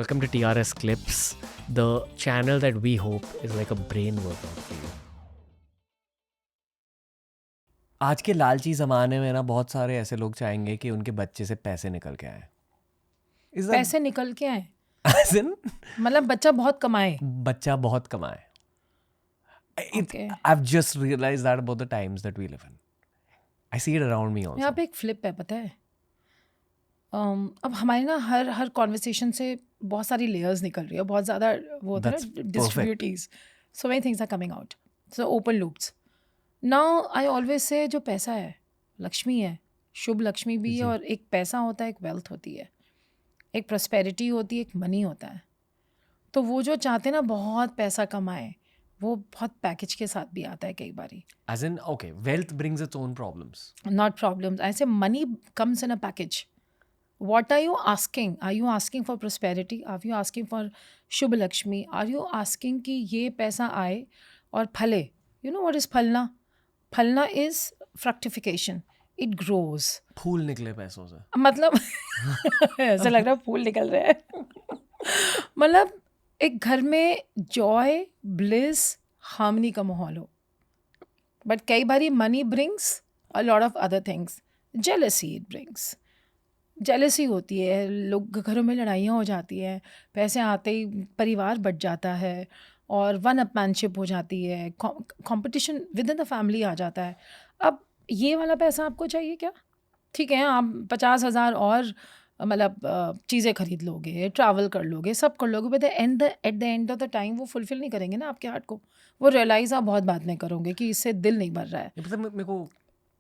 Welcome to TRS Clips, the channel that we hope is like a brain workout for you. आज के लालची ज़माने में ना बहुत सारे ऐसे लोग चाहेंगे कि उनके बच्चे से पैसे निकल के आए. Is that पैसे निकल के आए as in मतलब बच्चा बहुत कमाए. बच्चा बहुत कमाए? Okay. I've just realized that about the times that we live in. I see it around me यहाँ also. पे एक फ्लिप है पता है. अब हमारे ना हर कॉन्वर्सेशन से बहुत सारी लेयर्स निकल रही है, बहुत ज़्यादा वो होता है That's ना distributes. So many things are coming out. So open loops. Now I always say जो पैसा है लक्ष्मी है, शुभ लक्ष्मी भी है, और एक पैसा होता है, एक वेल्थ होती है, एक प्रॉस्पेरिटी होती है, एक मनी होता है. तो वो जो चाहते हैं ना बहुत पैसा कमाए, वो बहुत पैकेज के साथ भी आता है कई बारी. As in, okay, wealth brings its own problems. Not problems. I say money comes in a package. What are you asking? Are you asking for prosperity? Are you asking for Shubh Lakshmi? Are you asking कि ये पैसा आए और फले? You know what is फलना? फलना is fructification. It grows. फूल निकले पैसों से. मतलब ऐसा लग रहा है फूल निकल रहे हैं. मतलब एक घर में जॉय, ब्लिस, हार्मनी का माहौल हो. बट कई बारी money brings a lot of other things. Jealousy it brings. Jealousy होती है, लोग घरों में लड़ाइयाँ हो जाती हैं, पैसे आते ही परिवार बट जाता है और वन अपमैनशिप हो जाती है, competition within the family आ जाता है. अब ये वाला पैसा आपको चाहिए क्या? ठीक है, आप 50,000 और मतलब चीज़ें खरीद लोगे, ट्रैवल कर लोगे, सब कर लोगे, but at the end of the time वो फुलफिल नहीं करेंगे ना आपके हार्ट को. वो रियलाइज़ आप बहुत बाद में करोगे कि इससे दिल नहीं भर रहा है. ये पता है मेरे को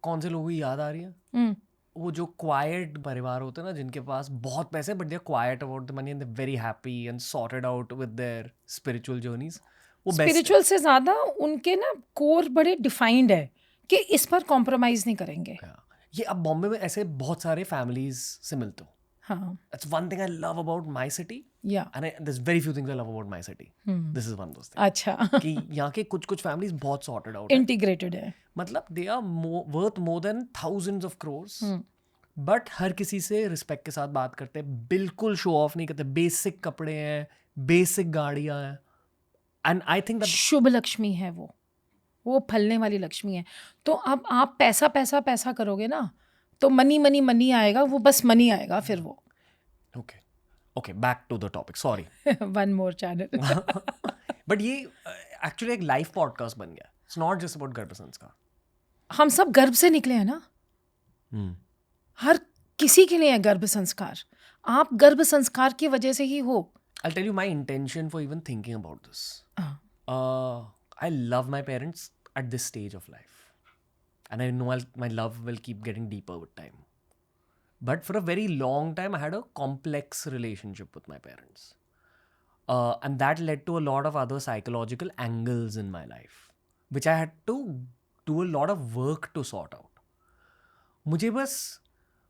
कौन से लोगों की याद आ रही है? वो जो क्वाइट परिवार होते हैं ना, जिनके पास बहुत पैसे but they are quite about the money and they very happy and sorted out with their spiritual journeys. वो बेस्ट. स्पिरिचुअल से ज़्यादा उनके ना कोर बड़े डिफाइंड है कि इस पर कॉम्प्रोमाइज़ नहीं करेंगे. ये अब बॉम्बे में ऐसे बहुत सारे फैमिलीज से मिलते हो. हाँ. That's one thing I love about my city. या. And there's very few things I love about my city. This is one of those things. अच्छा. कि यहाँ के कुछ फैमिलीज बहुत सॉर्टेड आउट है. इंटीग्रेटेड है. मतलब they are worth more than thousands of crores. But हर किसी से रिस्पेक्ट के साथ बात करते हैं, बिल्कुल शो ऑफ नहीं करते. बेसिक कपड़े हैं, बेसिक गाड़ियां हैं. एंड आई थिंक शुभ लक्ष्मी है वो फलने वाली लक्ष्मी है. तो अब आप पैसा पैसा पैसा करोगे ना, तो मनी मनी मनी आएगा, वो बस मनी आएगा फिर वो. Okay back to the topic, sorry. One more channel. But ये एक्चुअली एक लाइव पॉडकास्ट बन गया. इट्स नॉट जस्ट अबाउट गर्भ संस्कार. हम सब गर्भ से निकले हैं ना. हर किसी के लिए है गर्भ संस्कार. आप गर्भ संस्कार की वजह से ही हो. I'll tell you my intention for even thinking about this. I love my parents at this stage of life. And I know my love will keep getting deeper with time. But for a very long time, I had a complex relationship with my parents. And that led to a lot of other psychological angles in my life, which I had to do a lot of work to sort out. मुझे बस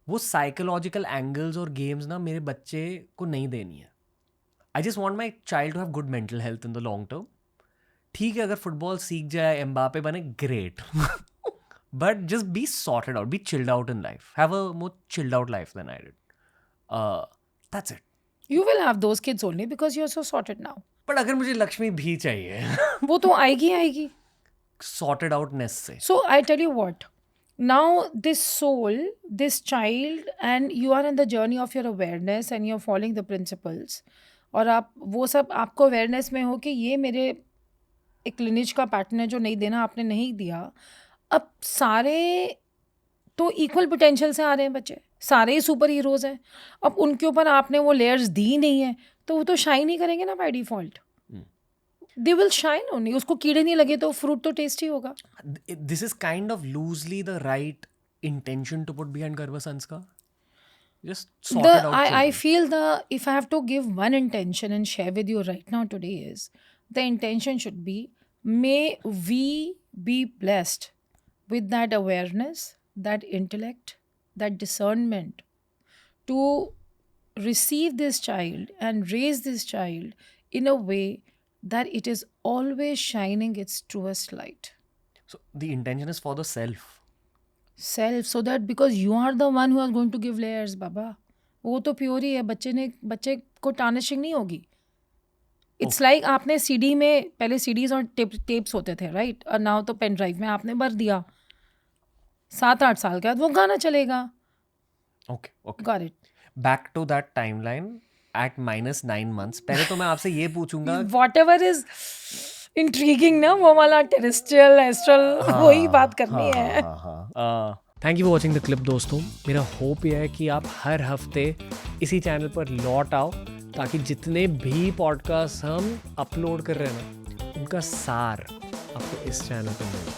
वो psychological angles और games ना मेरे बच्चे को नहीं देनी है. I just want my child to have good mental health in the long term. ठीक है, अगर फुटबॉल सीख जाए, एम्बापे बने, great. But just be sorted out, be chilled out in life. Have a more chilled out life than I did. That's it. You will have those kids only because you're so sorted now. But अगर मुझे लक्ष्मी भी चाहिए वो तो आएगी. sorted outness से. So I tell you what, now this soul, this child, and you are in the journey of your awareness and you're following the principles. और आप वो सब आपको अवेयरनेस में हो कि ये मेरे एक लिनेज का पैटर्न है जो नहीं देना, आपने नहीं दिया. अब सारे तो इक्वल पोटेंशियल से आ रहे हैं बच्चे, सारे ही सुपर हीरोज हैं. अब उनके ऊपर आपने वो लेयर्स दी नहीं है, तो वो तो शाइन ही करेंगे ना by default. They will shine only. उसको कीड़े नहीं लगे तो फ्रूट तो टेस्टी होगा. This is kind of loosely the right intention to put behind Garva Sanskar. Just sort it out. I feel if I have to give one intention and share with you right now today is, the intention should be, may we be blessed with that awareness, that intellect, that discernment to receive this child and raise this child in a way that it is always shining its truest light. So the intention is for the self. Self, so that because you are the one who is going to give layers, Baba. वो तो pure ही है, बच्चे को tarnishing नहीं होगी. It's like आपने CD में, पहले सीडीज और टेप्स होते थे राइट, और नाउ तो पेन ड्राइव में आपने भर दिया, 7-8 साल के बाद वो गाना चलेगा. Okay, okay. Got it. Back to that timeline at -9 months. पहले तो मैं आपसे ये पूछूंगा. व्हाटएवर इज इंट्रीगिंग ना, वो वाला टेरेस्ट्रियल एस्ट्रल वही बात करनी है. Thank you for watching the clip दोस्तों. मेरा होप यह है कि आप हर हफ्ते इसी चैनल पर लौट आओ, ताकि जितने भी पॉडकास्ट हम अपलोड कर रहे हैं ना, उनका सार आपको इस चैनल पर मिल